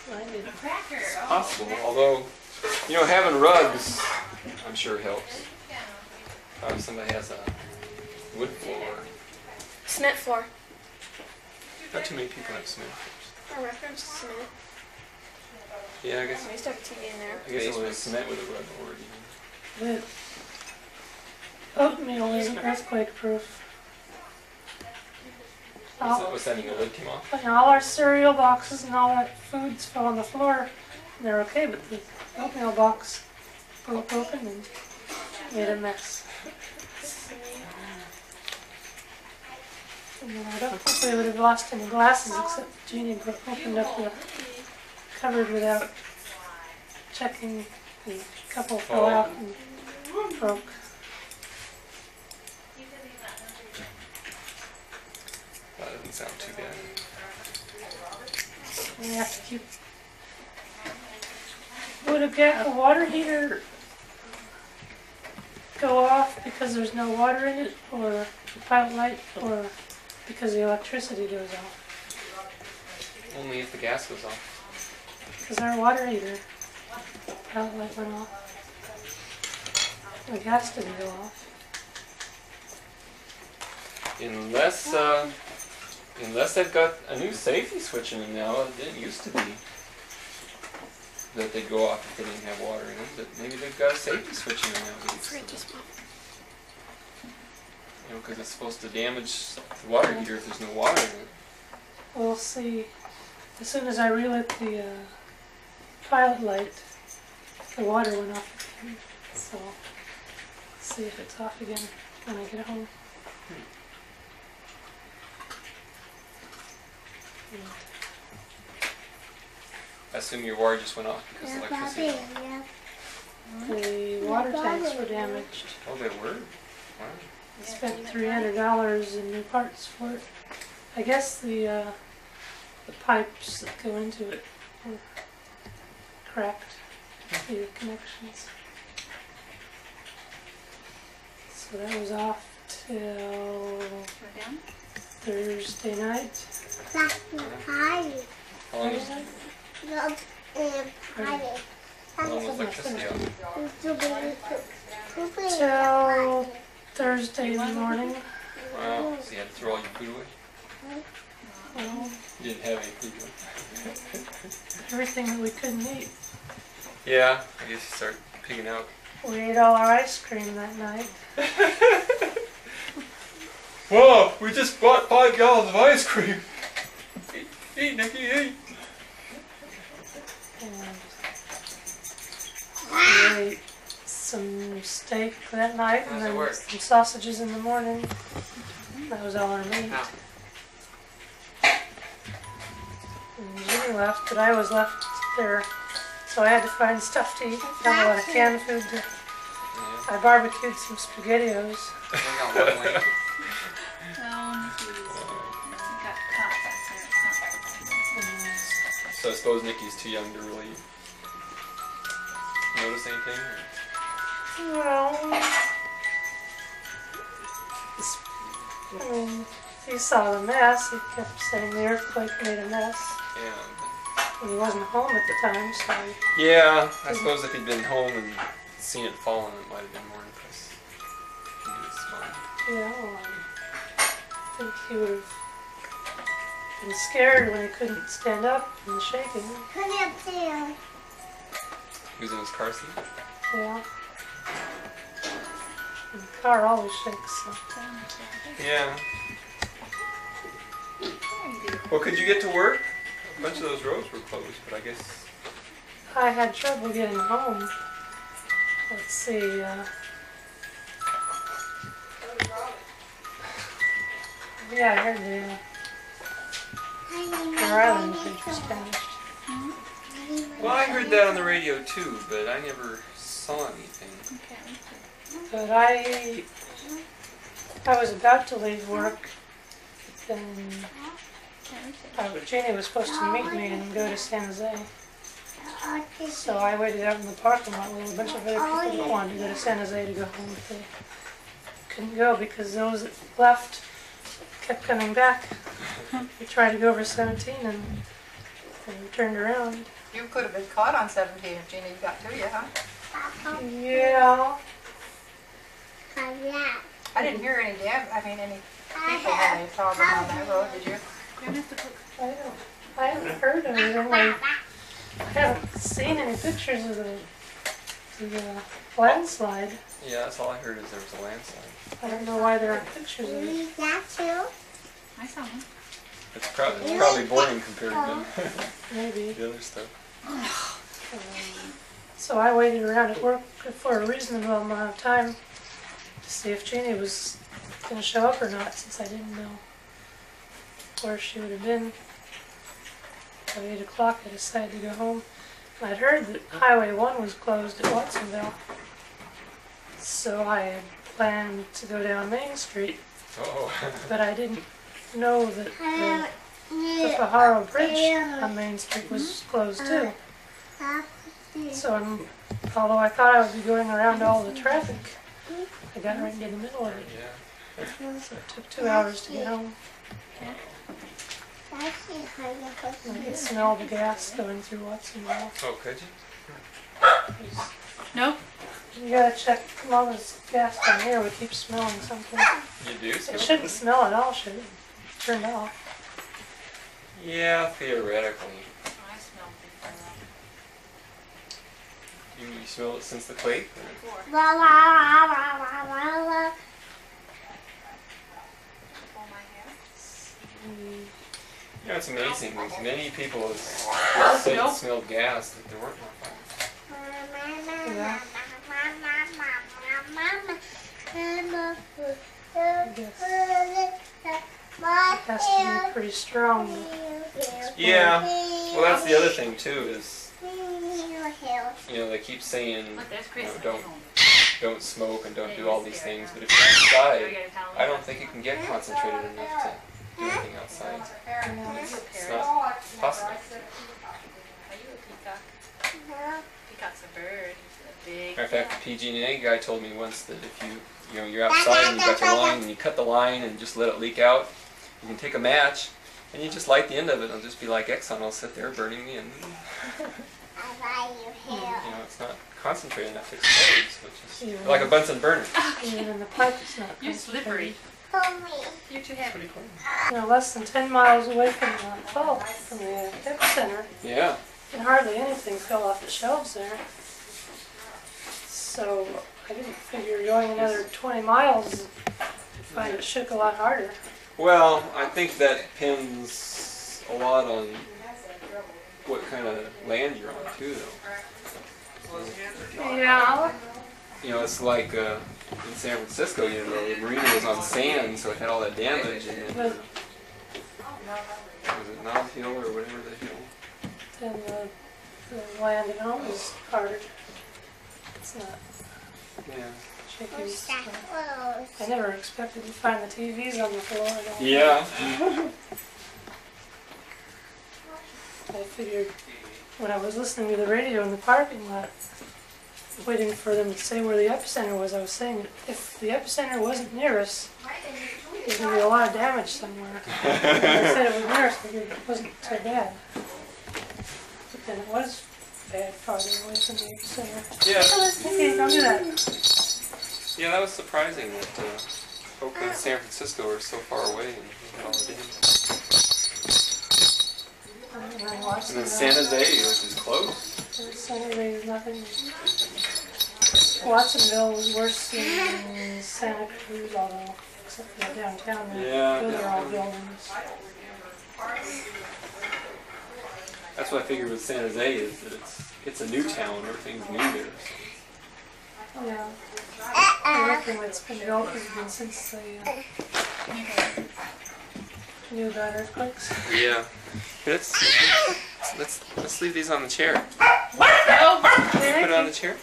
It's possible, although, you know, having rugs, I'm sure helps. If somebody has a wood floor. Cement floor. Not too many people have cement floors. Our reference is cement. Yeah, I guess. I used to have a TV in there. I guess it was cement with a rug already. But oatmeal isn't earthquake proof. What's that mean? The lid came off? And all our cereal boxes and all that foods fell on the floor. And they're okay, but the oatmeal box broke open and made a mess. And then I don't think we would have lost any glasses except Jeannie opened up the cupboard without checking. And a couple fell out and broke. That doesn't sound too bad. We have to keep. Would a water heater go off because there's no water in it, or the pilot light, or because the electricity goes off? Only if the gas goes off. Because our water heater, pilot light went off. The gas didn't go off. Unless they've got a new safety switch in them now. It didn't used to be that they'd go off if they didn't have water in them, but maybe they've got a safety switch in them nowadays. You know, because it's supposed to damage the water heater if there's no water in it. We'll see. As soon as I relit the pilot light, the water went off again. So, let's see if it's off again when I get home. I assume your wire just went off because of electricity. The water tanks were damaged. Oh, they were? Wow. I spent $300 in new parts for it. I guess the pipes that go into it were cracked, the connections. So that was off till Thursday night. How long was electricity off? Till Thursday morning. Wow, so you had to throw all your food away? Well, You didn't have any food left. everything that we couldn't eat. Yeah, I guess you start picking out. We ate all our ice cream that night. Whoa, we just bought 5 gallons of ice cream. Eat, Nikki, eat. And we ate some steak that night and then some sausages in the morning. That was all our meat. And Jimmy left, but I was left there, so I had to find stuff to eat. Found a lot of canned food. I barbecued some SpaghettiOs. So I suppose Nikki's too young to really notice anything? Well, I mean, he saw the mess. He kept saying the earthquake made a mess. Yeah. And he wasn't home at the time, so... Yeah, I suppose if he'd been home and seen it falling, it might have been more impressive. Yeah, well, I think he would have been scared when he couldn't stand up and shaking. He was in his car seat? Yeah. And the car always shakes, so... Yeah. Well, could you get to work? A bunch of those roads were closed, but I guess... I had trouble getting home. Let's see, yeah, I heard the island bridge was damaged. Well, I heard that on the radio too, but I never saw anything. But I was about to leave work, then Jeannie was supposed to meet me and go to San Jose. So I waited out in the parking lot with a bunch of other people that wanted to go to San Jose to go home, but they couldn't go because those that left kept coming back. We tried to go over 17 and and we turned around. You could have been caught on 17 if Gina got to you, huh? Yeah. I didn't hear any any people having a problem on that road, did you? I haven't heard of it. I haven't seen any pictures of the landslide. Yeah, that's all I heard is there was a landslide. I don't know why there aren't pictures of it. I saw one. It's probably boring compared to Maybe. the other stuff. So I waited around at work for a reasonable amount of time to see if Jeannie was going to show up or not, since I didn't know where she would have been. At 8 o'clock I decided to go home. I'd heard that Highway 1 was closed at Watsonville, so I had planned to go down Main Street, Oh. but I didn't know that the Fajaro Bridge on Main Street was closed too. So although I thought I would be going around all the traffic, I got right into the middle of it. Yeah. So it took 2 hours to get home. I could smell the gas going through Watsonville. Oh, could you? No. You gotta check Mama's gas down here. We keep smelling something. You do? It shouldn't smell at all, should it? Turned off. Yeah, theoretically. I smell it. You smelled it since the quake? Or? You know, it's amazing. There's many people who say Nope. smelled gas that there weren't no fires. Yeah. I guess it has to be pretty strong. To explode. Yeah. Well, that's the other thing too. Is they keep saying don't smoke and don't do all these things, but if you're outside, I don't think you can get concentrated enough to do anything outside. It's not possible. Are you a peacock? Peacock's a bird. He's a big. Matter of fact, the PG&A guy told me once that if you're outside and you got your line and you cut the line and just let it leak out, you can take a match and you just light the end of it. It'll just be like Exxon. I'll sit there burning the end. It's not concentrated enough to explode, so it's just like a Bunsen burner. Even in the pipe, it's not. You're slippery. You're too heavy. Pretty cool. Less than 10 miles away from the fault, from the epicenter, Yeah. and hardly anything fell off the shelves there. So I didn't figure going another 20 miles I'd find it shook a lot harder. Well, I think that depends a lot on what kind of land you're on too, though. Yeah. It's like in San Francisco, the marina was on sand, so it had all that damage, and then But was it Knob Hill or whatever the hill? then the land at home is harder. It's not Yeah. shaky. So I never expected to find the TVs on the floor at all. Yeah. I figured when I was listening to the radio in the parking lot, waiting for them to say where the epicenter was, I was saying that if the epicenter wasn't near us, there's going to be a lot of damage somewhere. When they said it was near us, I figured it wasn't so bad. But then it was bad farther away from the epicenter. Yeah. Okay, don't do that. Yeah, that was surprising that Oakland and San Francisco were so far away and had all the damage. And then San Jose, which is close. San Jose is nothing. Watsonville was worse than Santa Cruz, although, except for the downtown, Yeah. those are all buildings. That's what I figured with San Jose is that it's a new town, everything's new there. Yeah. Everything that's been built has been since they knew about earthquakes. Yeah. Let's leave these on the chair. No. Put it on the chair.